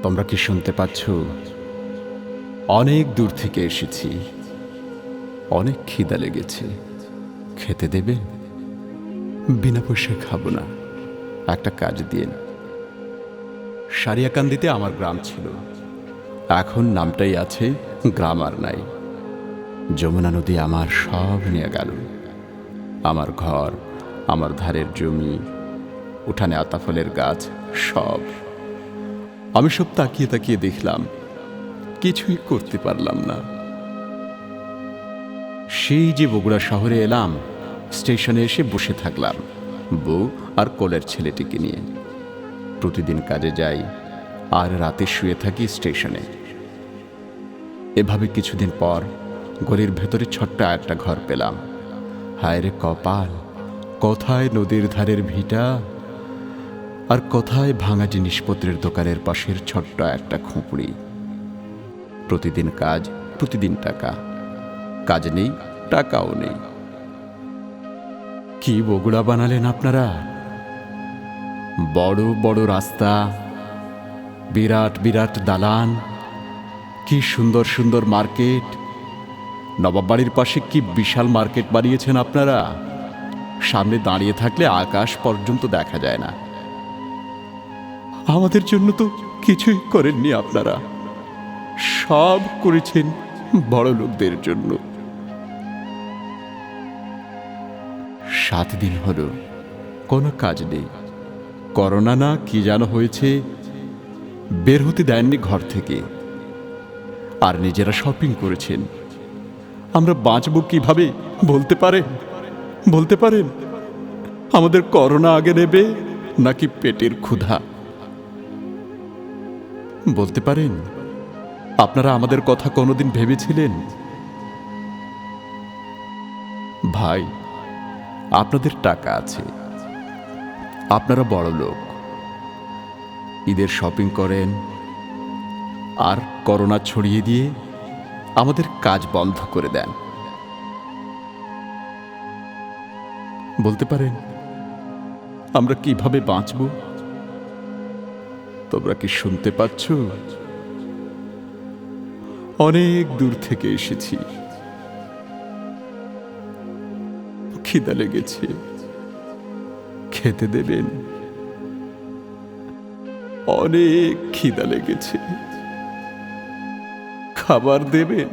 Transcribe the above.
তোমরা কি শুনতে পাচ্ছ? অনেক দূর থেকে এসেছি, অনেক খিদা লেগেছে। খেতে দেবে? বিনা পয়সায় খাবো না, একটা কাজ দিন। সারিয়াকান্দিতে আমার গ্রাম ছিল, এখন নামটাই আছে, গ্রাম আর নাই। যমুনা নদী আমার সব নিয়ে গেল, আমার ঘর, আমার ধারের জমি, উঠানে আতাফলের গাছ, সব। আমি সব তাকিয়ে তাকিয়ে দেখলাম, কিছুই করতে পারলাম না। সেই যে বগুড়া শহরে এলাম, স্টেশনে এসে বসে থাকলাম বউ আর কোলের ছেলেটিকে নিয়ে। প্রতিদিন কাজে যাই আর রাতে শুয়ে থাকি স্টেশনে। এভাবে কিছুদিন পর গলির ভেতরে ছোট্ট একটা ঘর পেলাম। হায় রে কপাল, কোথায় নদীর ধারের ভিটা, আর কোথায় ভাঙা জিনিসপত্রের দোকানের পাশের ছোট্ট একটা খুঁপড়ি। প্রতিদিন কাজ, প্রতিদিন টাকা। কাজ নেই, টাকাও নেই। কি বগুড়া বানালেন আপনারা! বড় বড় রাস্তা, বিরাট বিরাট দালান, কি সুন্দর সুন্দর মার্কেট। নবাব বাড়ির পাশে কি বিশাল মার্কেট বানিয়েছেন আপনারা! সামনে দাঁড়িয়ে থাকলে আকাশ পর্যন্ত দেখা যায় না। আমাদের জন্য তো কিছুই করেননি আপনারা, সব করেছেন বড় লোকদের জন্য। 7 দিন হলো কোনো কাজ নেই। করোনা না কি যেন হয়েছে, বের হতে দেননি ঘর থেকে, আর নিজেরা শপিং করেছেন। আমরা বাঁচব কিভাবে বলতে পারেন? বলতে পারেন আমাদের করোনা আগে নেবে নাকি পেটের ক্ষুধা? বলতে পারেন আপনারা আমাদের কথা কোনোদিন ভেবেছিলেন? ভাই, আপনাদের টাকা আছে, আপনারা বড় লোক, ঈদের শপিং করেন, আর করোনা ছড়িয়ে দিয়ে আমাদের কাজ বন্ধ করে দেন। বলতে পারেন আমরা কিভাবে বাঁচব? তোমরা কি শুনতে পাচ্ছ? অনেক দূর থেকে এসেছি, খিদা লেগেছে, খেতে দেবেন? অনেক খিদা লেগেছে, খাবার দেবেন?